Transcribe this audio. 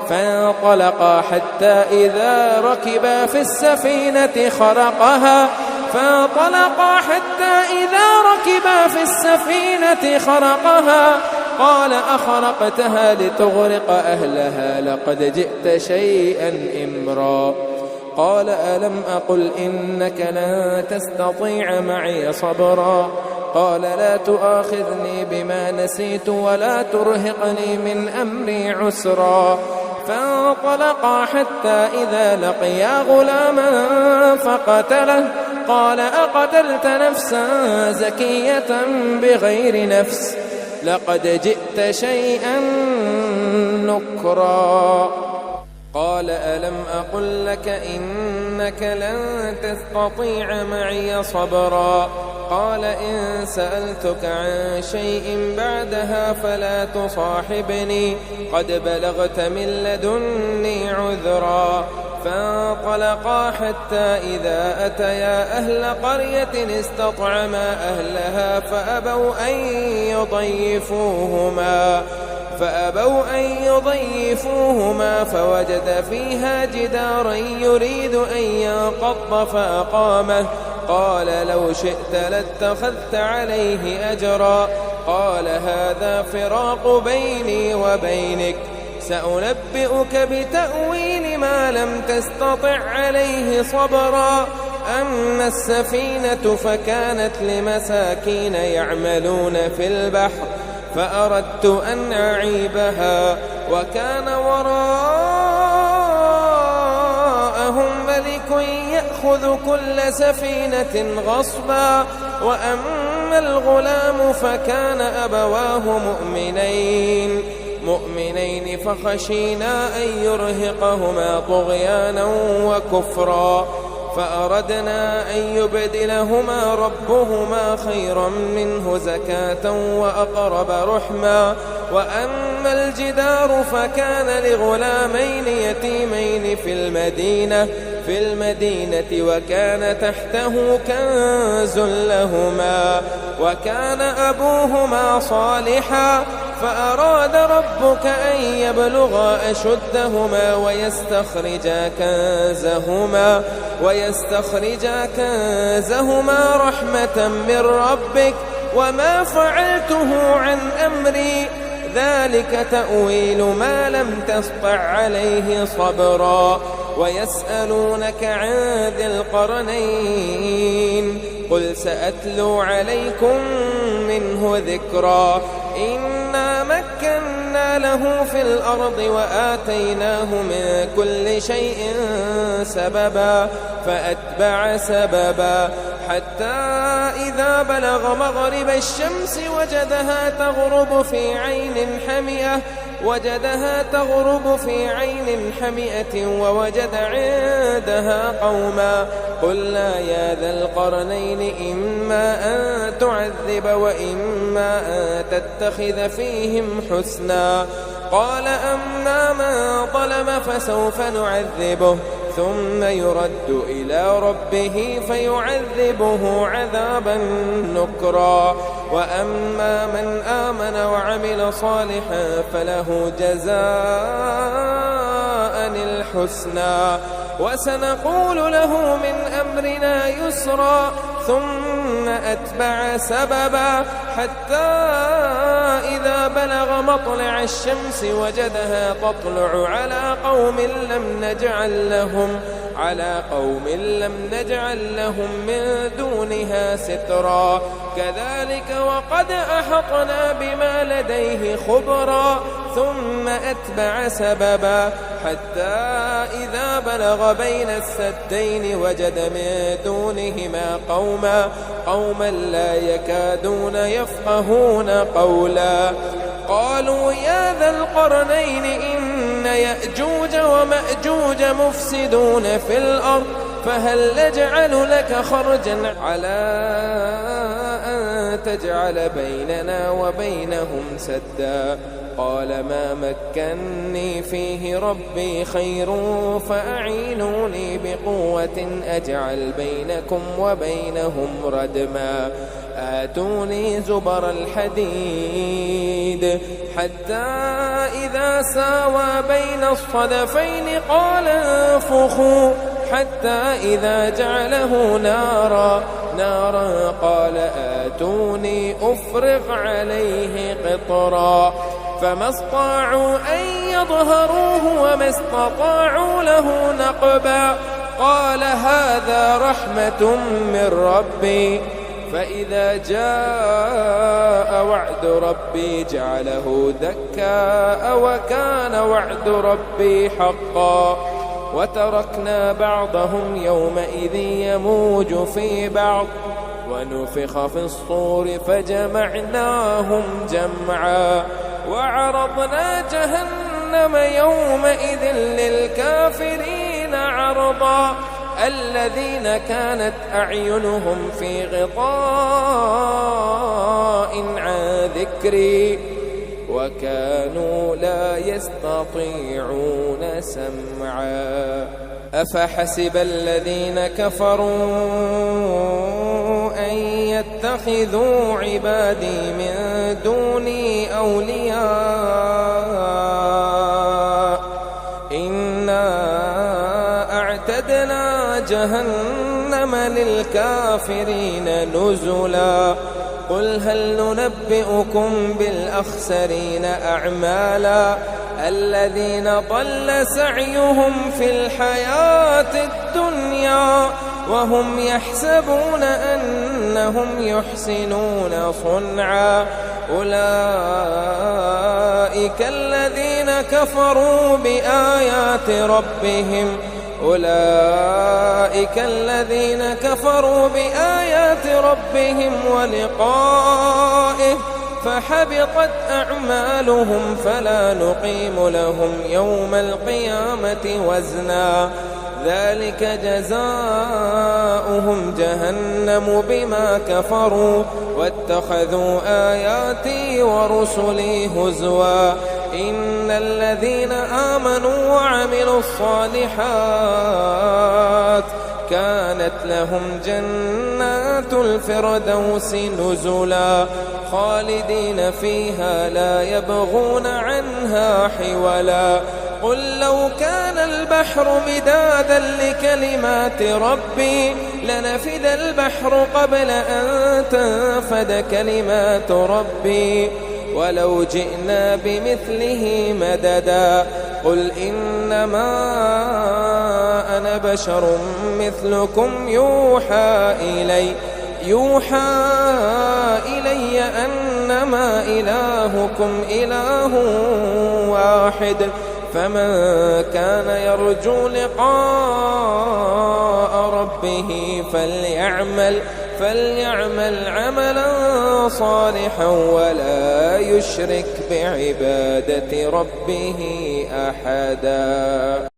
فانطلقا حتى إذا ركبا في السفينة خرقها قال أخرقتها لتغرق أهلها لقد جئت شيئا إمرا. قال ألم أقل إنك لن تستطيع معي صبرا. قال لا تؤاخذني بما نسيت ولا ترهقني من أمري عسرا. فانطلقا حتى إذا لقيا غلاما فقتله. قال أقتلت نفسا زكية بغير نفس لقد جئت شيئا نكرا. قال ألم أقل لك إنك لن تستطيع معي صبرا. قال إن سألتك عن شيء بعدها فلا تصاحبني قد بلغت من لدني عذرا. فانطلقا حتى إذا أتيا أهل قرية استطعما أهلها فأبوا أن يضيفوهما فوجد فيها جدارا يريد أن ينقض فأقامه. قال لو شئت لاتخذت عليه أجرا. قال هذا فراق بيني وبينك سأنبئك بتأويل ما لم تستطع عليه صبرا. أما السفينة فكانت لمساكين يعملون في البحر فأردت أن أعيبها وكان وراءهم ملك يأخذ كل سفينة غصبا. وأما الغلام فكان أبواه مؤمنين فخشينا أن يرهقهما طغيانا وكفرا. فأردنا أن يبدلهما ربهما خيرا منه زكاة وأقرب رحما. وأما الجدار فكان لغلامين يتيمين في المدينة وكان تحته كنز لهما وكان أبوهما صالحا. فأراد ربك أن يبلغا أشدهما ويستخرجا كنزهما رحمة من ربك وما فعلته عن أمري ذلك تأويل ما لم تسطع عليه صبرا. ويسألونك عن ذي القرنين قل سأتلو عليكم منه ذكرا. إنا مكنا له في الأرض وآتيناه من كل شيء سببا فأتبع سببا حتى إذا بلغ مغرب الشمس وجدها تغرب في عين حمئة ووجد عندها قوما. قلنا يا ذا القرنين إما أن تعذب وإما أن تتخذ فيهم حسنا. قال أما من ظلم فسوف نعذبه ثم يرد إلى ربه فيعذبه عذابا نكرا. وأما من آمن وعمل صالحا فله جزاء الحسنى وسنقول له من أمرنا يسرا. ثم أتبع سببا حتى إذا بلغ مطلع الشمس وجدها تطلع على قوم لم نجعل لهم من دونها سترا. كذلك وقد أحطنا بما لديه خبرا. ثم أتبع سببا حتى إذا بلغ بين السدين وجد من دونهما قوما لا يكادون يفقهون قولا. قالوا يا ذا القرنين إن يأجوج ومأجوج مفسدون في الأرض فهل نجعل لك خرجا على أن تجعل بيننا وبينهم سدا قال ما مكني فيه ربي خير فأعينوني بقوة أجعل بينكم وبينهم ردما آتوني زبر الحديد حتى إذا ساوى بين الصدفين قال انفخوا حتى إذا جعله نارا قال آتوني أفرغ عليه قطرا فما استطاعوا أن يظهروه وما استطاعوا له نقبا قال هذا رحمة من ربي فإذا جاء وعد ربي جعله دكا وكان وعد ربي حقا وتركنا بعضهم يومئذ يموج في بعض ونفخ في الصور فجمعناهم جمعا وعرضنا جهنم يومئذ للكافرين عرضا الذين كانت أعينهم في غطاء عن ذكري وكانوا لا يستطيعون سمعا أفحسب الذين كفروا أن يتخذوا عبادي من دوني أولياء إنا أعتدنا جهنم للكافرين نزلا قل هل ننبئكم بالأخسرين أعمالا الذين ضل سعيهم في الحياة الدنيا وهم يحسبون أنهم يحسنون صنعا أولئك الذين كفروا بآيات ربهم ولقائه فحبطت أعمالهم فلا نقيم لهم يوم القيامة وزنا ذلك جزاؤهم جهنم بما كفروا واتخذوا آياتي ورسلي هزوا إن الذين آمنوا وعملوا الصالحات كانت لهم جنات الفردوس نزلا خالدين فيها لا يبغون عنها حولا قل لو كان البحر مدادا لكلمات ربي لنفد البحر قبل أن تنفد كلمات ربي ولو جئنا بمثله مددا قل إنما أنا بشر مثلكم يوحى إلي أنما إلهكم إله واحد فمن كان يرجو لقاء ربه فليعمل عملا صالحا ولا يشرك بعبادة ربه أحدا.